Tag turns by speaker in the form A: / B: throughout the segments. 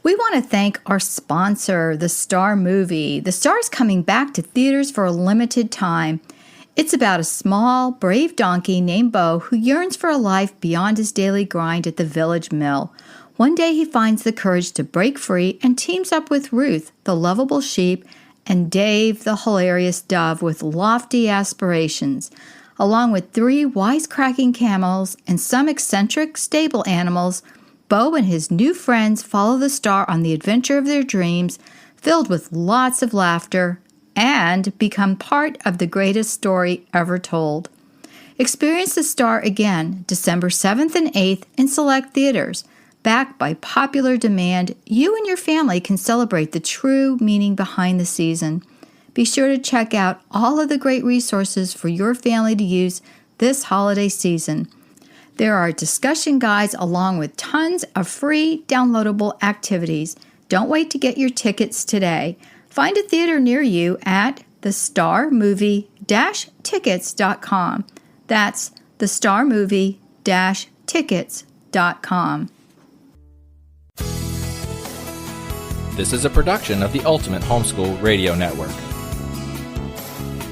A: We want to thank our sponsor, The Star Movie. The Star is coming back to theaters for a limited time. It's about a small, brave donkey named Bo who yearns for a life beyond his daily grind at the village mill. One day he finds the courage to break free and teams up with Ruth, the lovable sheep, and Dave, the hilarious dove with lofty aspirations. Along with 3 wisecracking camels and some eccentric stable animals, Bo and his new friends follow the star on the adventure of their dreams, filled with lots of laughter, and become part of the greatest story ever told. Experience the Star again, December 7th and 8th in select theaters. Backed by popular demand, you and your family can celebrate the true meaning behind the season. Be sure to check out all of the great resources for your family to use this holiday season. There are discussion guides along with tons of free downloadable activities. Don't wait to get your tickets today. Find a theater near you at thestarmovie-tickets.com. That's thestarmovie-tickets.com.
B: This is a production of the Ultimate Homeschool Radio Network.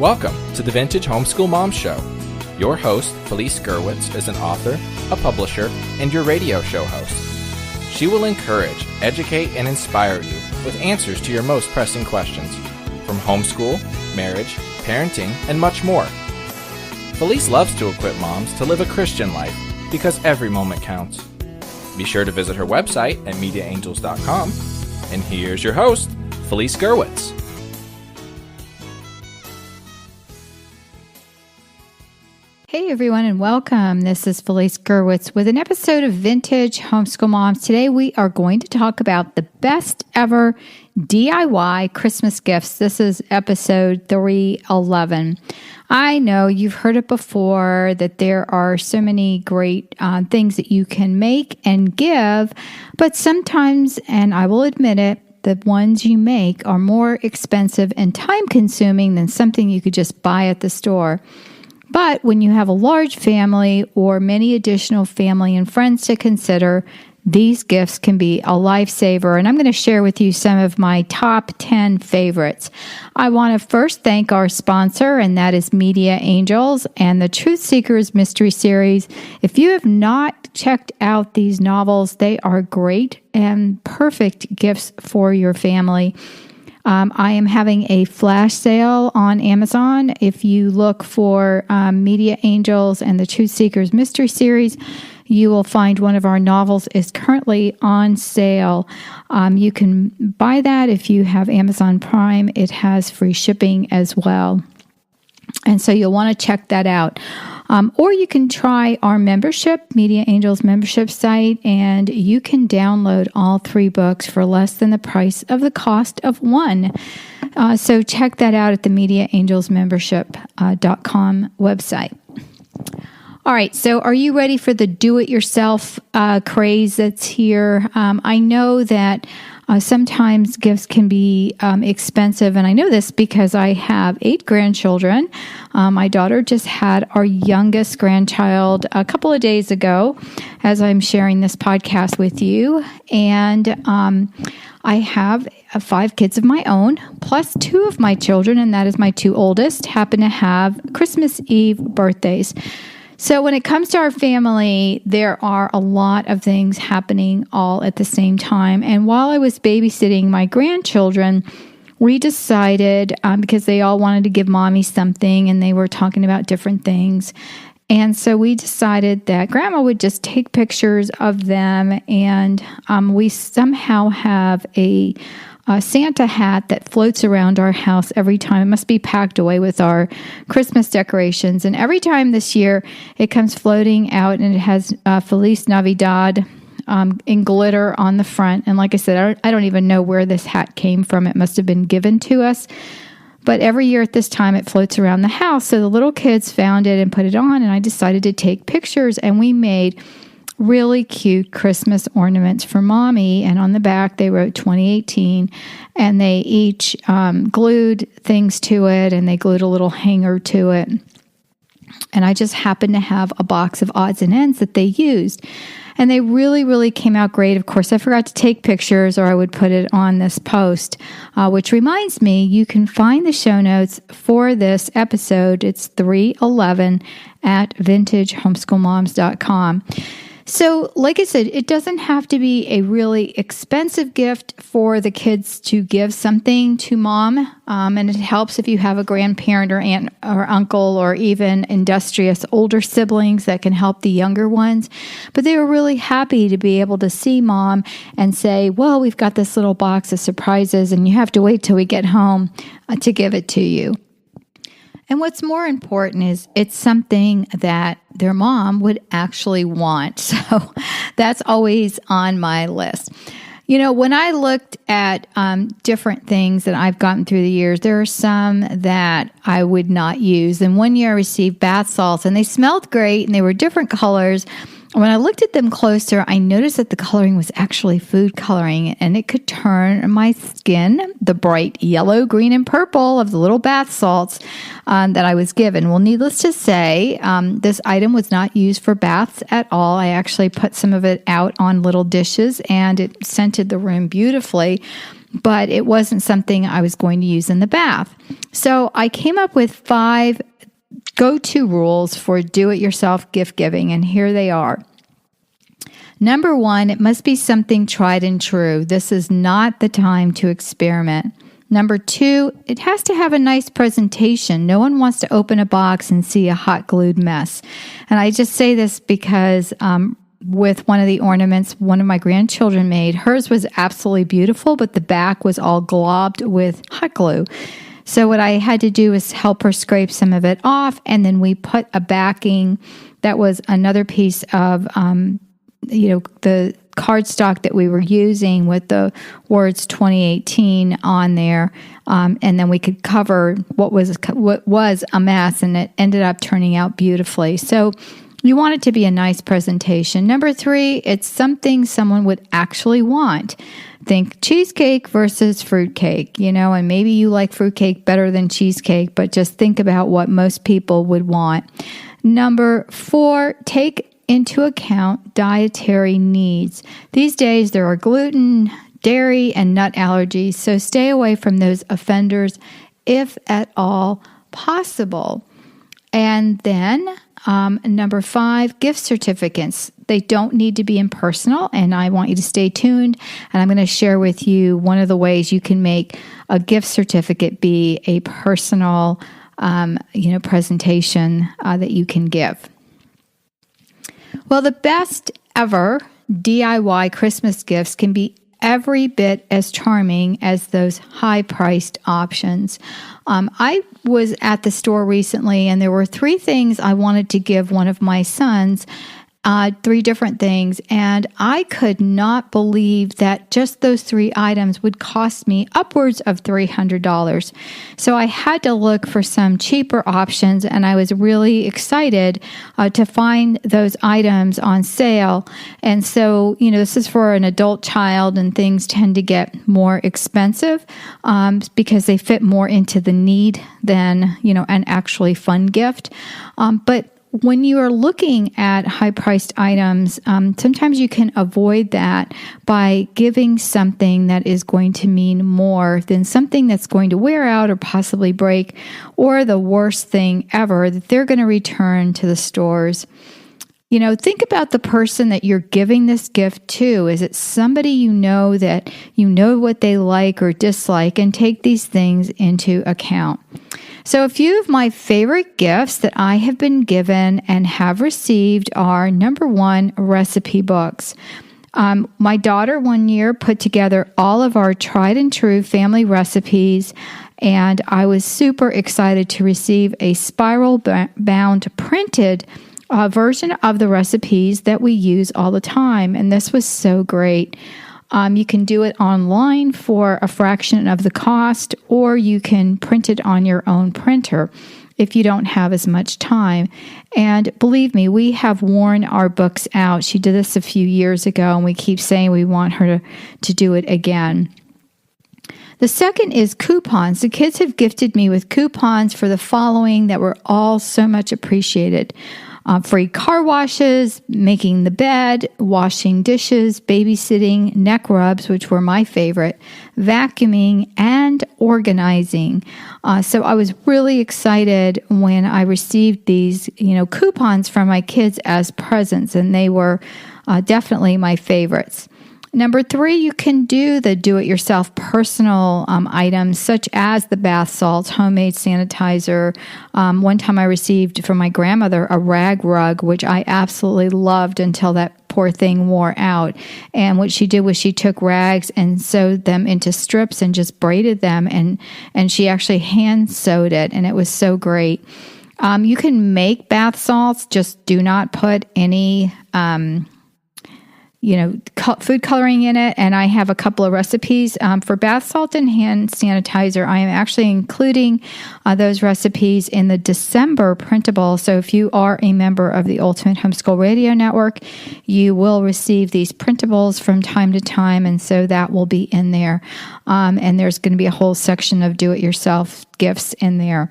B: Welcome to the Vintage Homeschool Moms Show. Your host, Felice Gerwitz, is an author, a publisher, and your radio show host. She will encourage, educate, and inspire you with answers to your most pressing questions, from homeschool, marriage, parenting, and much more. Felice loves to equip moms to live a Christian life because every moment counts. Be sure to visit her website at mediaangels.com. And here's your host, Felice Gerwitz.
A: Hey everyone and welcome. This is Felice Gerwitz with an episode of Vintage Homeschool Moms. Today we are going to talk about the best ever DIY Christmas gifts. This is episode 311. I know you've heard it before that there are so many great things that you can make and give, but sometimes, and I will admit it, the ones you make are more expensive and time-consuming than something you could just buy at the store. But when you have a large family or many additional family and friends to consider, these gifts can be a lifesaver. And I'm going to share with you some of my top 10 favorites. I want to first thank our sponsor, and that is Media Angels and the Truth Seekers Mystery Series. If you have not checked out these novels, they are great and perfect gifts for your family. I am having a flash sale on Amazon. If you look for Media Angels and the Truth Seekers Mystery Series, you will find one of our novels is currently on sale. You can buy that if you have Amazon Prime. It has free shipping as well. And so you'll want to check that out. Or you can try our membership, Media Angels membership site, and you can download all 3 books for less than the price of the cost of one. So check that out at the MediaAngelsMembership.com website. All right, so are you ready for the do-it-yourself craze that's here? I know that sometimes gifts can be expensive, and I know this because I have 8 grandchildren. My daughter just had our youngest grandchild a couple of days ago as I'm sharing this podcast with you, and I have 5 kids of my own, plus 2 of my children, and that is my 2 oldest, happen to have Christmas Eve birthdays. So when it comes to our family, there are a lot of things happening all at the same time. And while I was babysitting my grandchildren, we decided, because they all wanted to give mommy something and they were talking about different things. And so we decided that Grandma would just take pictures of them. And we somehow have a Santa hat that floats around our house every time. It must be packed away with our Christmas decorations. And every time this year, it comes floating out, and it has Feliz Navidad in glitter on the front. And like I said, I don't even know where this hat came from. It must have been given to us. But every year at this time, it floats around the house. So the little kids found it and put it on, and I decided to take pictures, and we made really cute Christmas ornaments for mommy, and on the back they wrote 2018, and they each glued things to it, and they glued a little hanger to it. And I just happened to have a box of odds and ends that they used. And they really, really came out great. Of course, I forgot to take pictures or I would put it on this post, which reminds me, you can find the show notes for this episode. It's 311 at vintagehomeschoolmoms.com. So, like I said, it doesn't have to be a really expensive gift for the kids to give something to mom. And it helps if you have a grandparent or aunt or uncle or even industrious older siblings that can help the younger ones. But they were really happy to be able to see mom and say, well, we've got this little box of surprises and you have to wait till we get home to give it to you. And what's more important is it's something that their mom would actually want. So that's always on my list. You know, when I looked at different things that I've gotten through the years, there are some that I would not use. And one year I received bath salts and they smelled great and they were different colors. When I looked at them closer, I noticed that the coloring was actually food coloring and it could turn my skin the bright yellow, green, and purple of the little bath salts that I was given. Well, needless to say, this item was not used for baths at all. I actually put some of it out on little dishes and it scented the room beautifully, but it wasn't something I was going to use in the bath. So I came up with 5 go-to rules for do-it-yourself gift giving, and here they are. Number 1, it must be something tried and true. This is not the time to experiment. Number 2, it has to have a nice presentation. No one wants to open a box and see a hot glued mess. And I just say this because with one of the ornaments one of my grandchildren made, hers was absolutely beautiful, but the back was all globbed with hot glue. So what I had to do was help her scrape some of it off, and then we put a backing that was another piece of, the cardstock that we were using with the words 2018 on there, and then we could cover what was a mess, and it ended up turning out beautifully. So you want it to be a nice presentation. Number 3, it's something someone would actually want. Think cheesecake versus fruitcake, and maybe you like fruitcake better than cheesecake, but just think about what most people would want. Number 4, take into account dietary needs. These days there are gluten, dairy, and nut allergies, so stay away from those offenders if at all possible. And then number 5, gift certificates. They don't need to be impersonal, and I want you to stay tuned. And I'm going to share with you one of the ways you can make a gift certificate be a personal, presentation that you can give. Well, the best ever DIY Christmas gifts can be every bit as charming as those high-priced options. I was at the store recently, and there were 3 things I wanted to give one of my sons, 3 different things, and I could not believe that just those 3 items would cost me upwards of $300. So I had to look for some cheaper options, and I was really excited to find those items on sale. And so, this is for an adult child, and things tend to get more expensive because they fit more into the need than, an actually fun gift. But when you are looking at high-priced items, sometimes you can avoid that by giving something that is going to mean more than something that's going to wear out or possibly break, or the worst thing ever, that they're going to return to the stores. Think about the person that you're giving this gift to. Is it somebody that you know what they like or dislike, and take these things into account. So a few of my favorite gifts that I have been given and have received are, number 1, recipe books. My daughter one year put together all of our tried and true family recipes, and I was super excited to receive a spiral-bound printed version of the recipes that we use all the time, and this was so great. You can do it online for a fraction of the cost, or you can print it on your own printer if you don't have as much time. And believe me, we have worn our books out. She did this a few years ago, and we keep saying we want her to do it again. The second is coupons. The kids have gifted me with coupons for the following that were all so much appreciated. free car washes, making the bed, washing dishes, babysitting, neck rubs, which were my favorite, vacuuming, and organizing. So I was really excited when I received these, coupons from my kids as presents, and they were definitely my favorites. Number 3, you can do the do-it-yourself personal items such as the bath salts, homemade sanitizer. One time I received from my grandmother a rag rug, which I absolutely loved until that poor thing wore out. And what she did was she took rags and sewed them into strips and just braided them, and she actually hand sewed it, and it was so great. You can make bath salts, just do not put any food coloring in it. And I have a couple of recipes for bath salt and hand sanitizer. I am actually including those recipes in the December printable. So if you are a member of the Ultimate Homeschool Radio Network, you will receive these printables from time to time. And so that will be in there. And there's going to be a whole section of do-it-yourself gifts in there.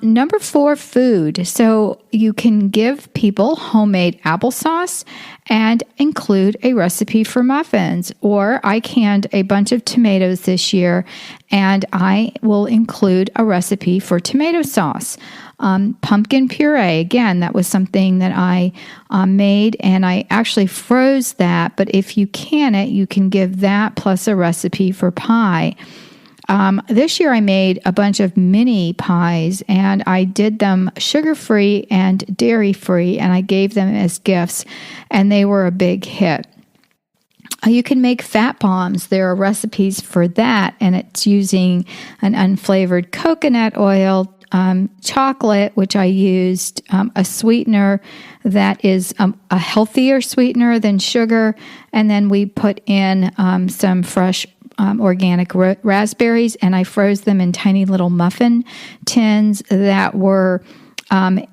A: Number 4, food. So you can give people homemade applesauce and include a recipe for muffins. Or I canned a bunch of tomatoes this year, and I will include a recipe for tomato sauce. Pumpkin puree, again, that was something that I made, and I actually froze that. But if you can it, you can give that plus a recipe for pie. This year I made a bunch of mini pies, and I did them sugar-free and dairy-free, and I gave them as gifts, and they were a big hit. You can make fat bombs. There are recipes for that, and it's using an unflavored coconut oil, chocolate, which I used, a sweetener that is a healthier sweetener than sugar, and then we put in some fresh organic raspberries, and I froze them in tiny little muffin tins that were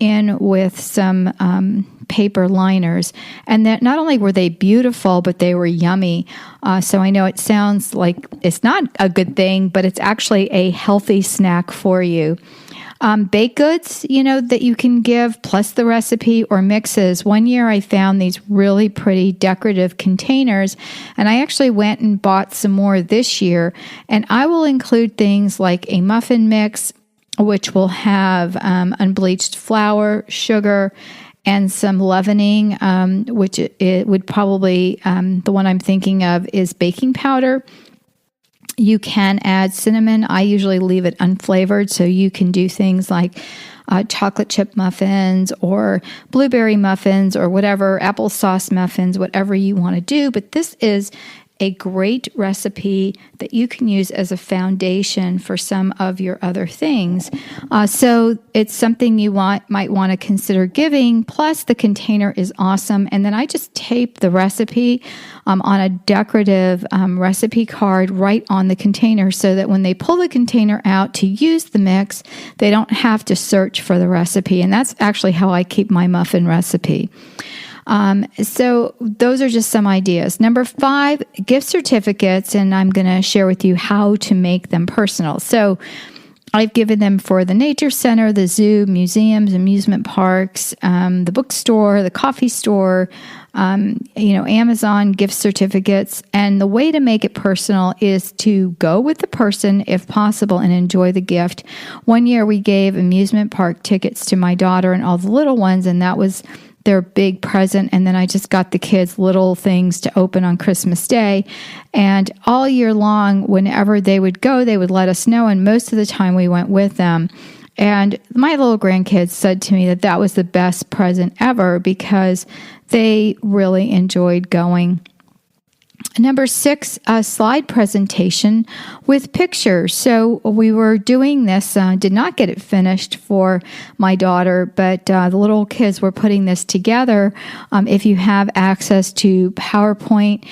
A: in with some paper liners. And that not only were they beautiful, but they were yummy. So I know it sounds like it's not a good thing, but it's actually a healthy snack for you. Baked goods, that you can give, plus the recipe or mixes. One year I found these really pretty decorative containers, and I actually went and bought some more this year. And I will include things like a muffin mix, which will have unbleached flour, sugar, and some leavening, which it would probably, the one I'm thinking of is baking powder. You can add cinnamon. I usually leave it unflavored, so you can do things like chocolate chip muffins or blueberry muffins or whatever, applesauce muffins, whatever you want to do. But this is a great recipe that you can use as a foundation for some of your other things. So it's something you might want to consider giving. Plus, the container is awesome. And then I just tape the recipe on a decorative recipe card right on the container so that when they pull the container out to use the mix, they don't have to search for the recipe. And that's actually how I keep my muffin recipe. So those are just some ideas. Number 5, gift certificates, and I'm going to share with you how to make them personal. So I've given them for the nature center, the zoo, museums, amusement parks, the bookstore, the coffee store, Amazon gift certificates. And the way to make it personal is to go with the person if possible and enjoy the gift. One year we gave amusement park tickets to my daughter and all the little ones, and that was their big present. And then I just got the kids little things to open on Christmas Day. And all year long, whenever they would go, they would let us know. And most of the time we went with them. And my little grandkids said to me that was the best present ever because they really enjoyed going. Number 6, a slide presentation with pictures. So we were doing this, did not get it finished for my daughter, but the little kids were putting this together. If you have access to PowerPoint,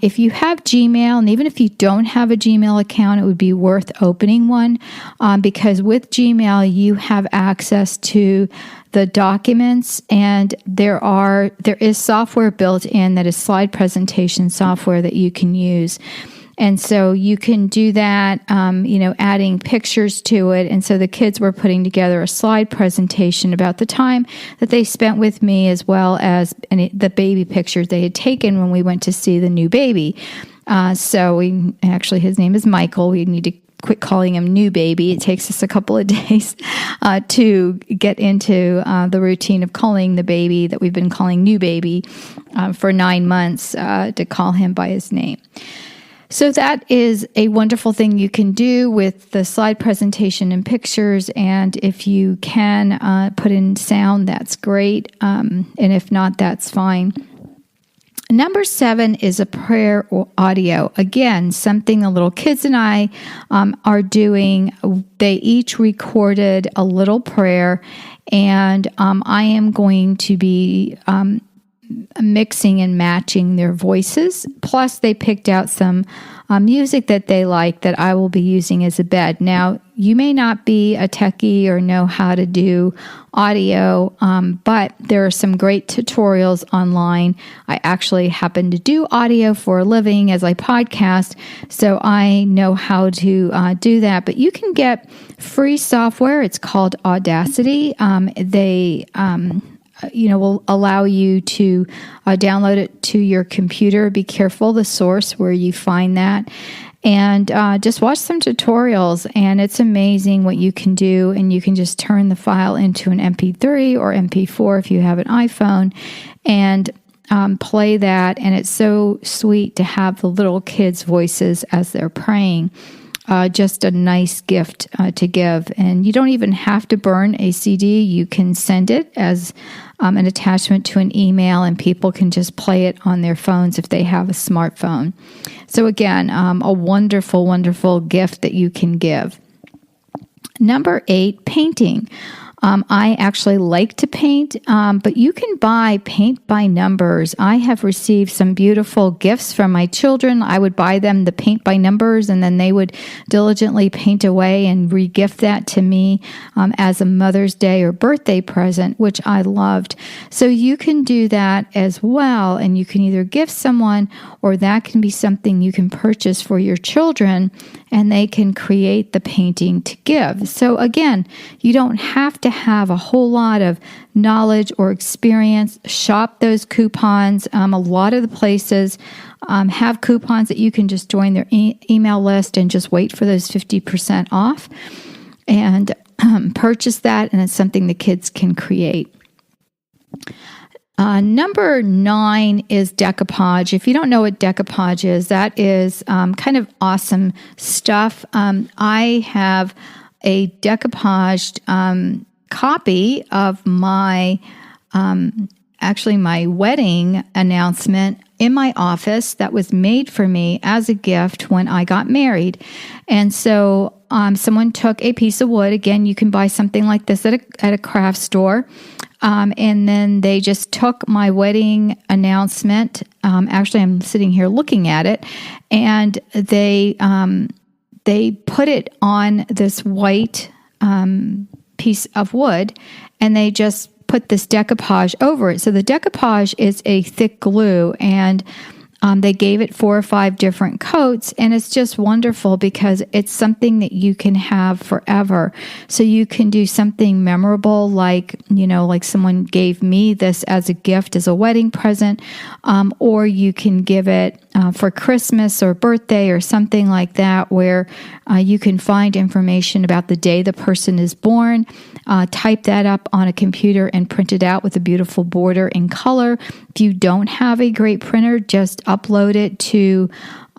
A: if you have Gmail, and even if you don't have a Gmail account, it would be worth opening one because with Gmail, you have access to the documents, and there is software built in that is slide presentation software that you can use. And so you can do that, adding pictures to it. And so the kids were putting together a slide presentation about the time that they spent with me, as well as the baby pictures they had taken when we went to see the new baby. So his name is Michael. We need to quit calling him new baby. It takes us a couple of days to get into the routine of calling the baby that we've been calling new baby for 9 months to call him by his name. So that is a wonderful thing you can do with the slide presentation and pictures. And if you can put in sound, that's great. And if not, that's fine. Number 7 is a prayer or audio. Again, something the little kids and I are doing. They each recorded a little prayer, and I am going to be mixing and matching their voices. Plus, they picked out some music that they like that I will be using as a bed. Now, you may not be a techie or know how to do audio, but there are some great tutorials online. I actually happen to do audio for a living as I podcast, so I know how to do that. But you can get free software. It's called Audacity. They will allow you to download it to your computer. Be careful the source where you find that. And just watch some tutorials, and it's amazing what you can do. And you can just turn the file into an MP3 or MP4 if you have an iPhone, and play that. And it's so sweet to have the little kids' voices as they're praying. Just a nice gift to give. And you don't even have to burn a CD. You can send it as an attachment to an email, and people can just play it on their phones if they have a smartphone. So again, a wonderful, wonderful gift that you can give. Number 8, painting. I actually like to paint, but you can buy paint by numbers. I have received some beautiful gifts from my children. I would buy them the paint by numbers, and then they would diligently paint away and re-gift that to me as a Mother's Day or birthday present, which I loved. So you can do that as well, and you can either gift someone, or that can be something you can purchase for your children, and they can create the painting to give. So again, you don't have to have a whole lot of knowledge or experience. Shop those coupons. A lot of the places have coupons that you can just join their email list and just wait for those 50% off and purchase that, and it's something the kids can create. Number 9 is decoupage. If you don't know what decoupage is, that is kind of awesome stuff. I have a decoupaged copy of my wedding announcement in my office that was made for me as a gift when I got married. And so someone took a piece of wood. Again, you can buy something like this at a craft store. And then they just took my wedding announcement. Actually, I'm sitting here looking at it, and they put it on this white piece of wood, and they just put this decoupage over it. So the decoupage is a thick glue, and they gave it 4 or 5 different coats, and it's just wonderful because it's something that you can have forever. So you can do something memorable, like someone gave me this as a gift, as a wedding present, or you can give it for Christmas or birthday or something like that, where you can find information about the day the person is born, type that up on a computer and print it out with a beautiful border in color. If you don't have a great printer, just upload it to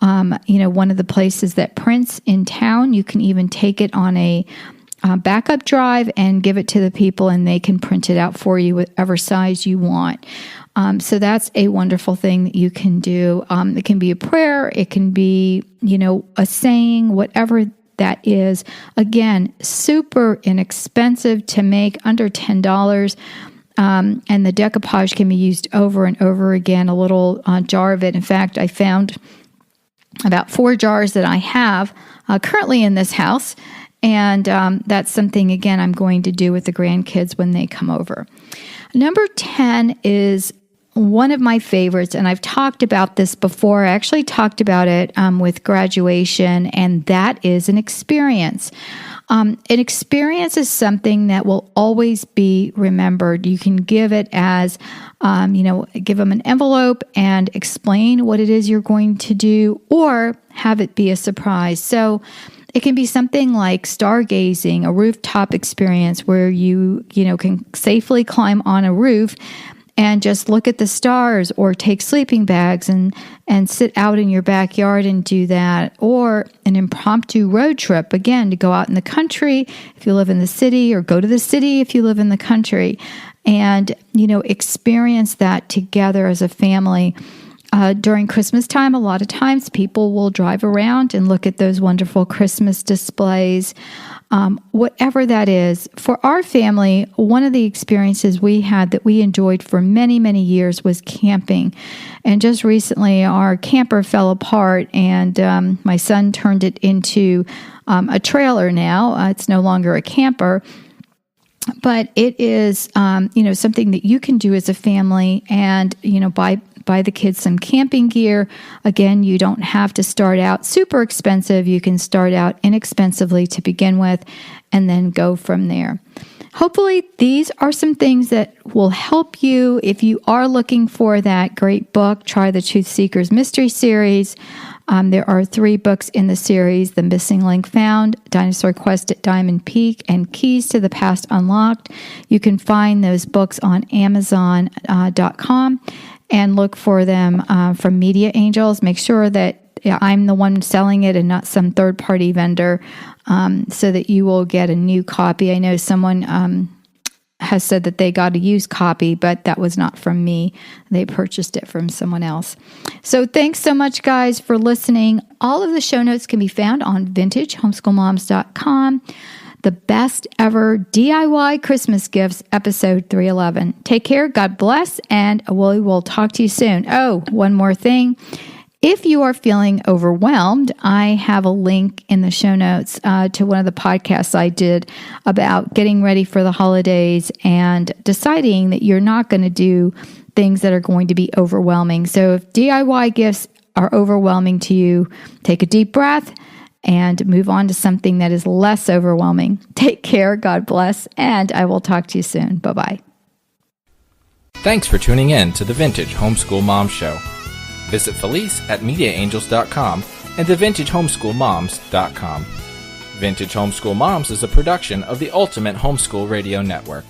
A: one of the places that prints in town. You can even take it on a backup drive and give it to the people, and they can print it out for you whatever size you want. So that's a wonderful thing that you can do. It can be a prayer, it can be a saying, whatever that is. Again, super inexpensive to make, under $10. And the decoupage can be used over and over again, a little jar of it. In fact, I found about 4 jars that I have currently in this house. And that's something, again, I'm going to do with the grandkids when they come over. Number 10 is one of my favorites, and I've talked about this before. I actually talked about it with graduation, and that is an experience. An experience is something that will always be remembered. You can give it as, give them an envelope and explain what it is you're going to do, or have it be a surprise. So it can be something like stargazing, a rooftop experience where you can safely climb on a roof and just look at the stars, or take sleeping bags and sit out in your backyard and do that. Or an impromptu road trip, again, to go out in the country if you live in the city, or go to the city if you live in the country, and, experience that together as a family. During Christmas time, a lot of times people will drive around and look at those wonderful Christmas displays. Whatever that is, for our family, one of the experiences we had that we enjoyed for many, many years was camping. And just recently, our camper fell apart, and my son turned it into a trailer now. It's no longer a camper. But it is, something that you can do as a family, and, buy the kids some camping gear. Again, you don't have to start out super expensive. You can start out inexpensively to begin with, and then go from there. Hopefully, these are some things that will help you if you are looking for that great book. Try the Truth Seekers Mystery Series. There are 3 books in the series: The Missing Link Found, Dinosaur Quest at Diamond Peak, and Keys to the Past Unlocked. You can find those books on Amazon.com and look for them from Media Angels. Make sure that I'm the one selling it and not some third-party vendor, so that you will get a new copy. I know someone has said that they got a used copy, but that was not from me. They purchased it from someone else. So thanks so much, guys, for listening. All of the show notes can be found on vintagehomeschoolmoms.com. The Best Ever DIY Christmas Gifts, episode 311. Take care, God bless, and we will talk to you soon. Oh, one more thing. If you are feeling overwhelmed, I have a link in the show notes to one of the podcasts I did about getting ready for the holidays and deciding that you're not going to do things that are going to be overwhelming. So if DIY gifts are overwhelming to you, take a deep breath and move on to something that is less overwhelming. Take care, God bless, and I will talk to you soon. Bye-bye.
B: Thanks for tuning in to the Vintage Homeschool Mom Show. Visit Felice at MediaAngels.com and TheVintageHomeschoolMoms.com. Vintage Homeschool Moms is a production of the Ultimate Homeschool Radio Network.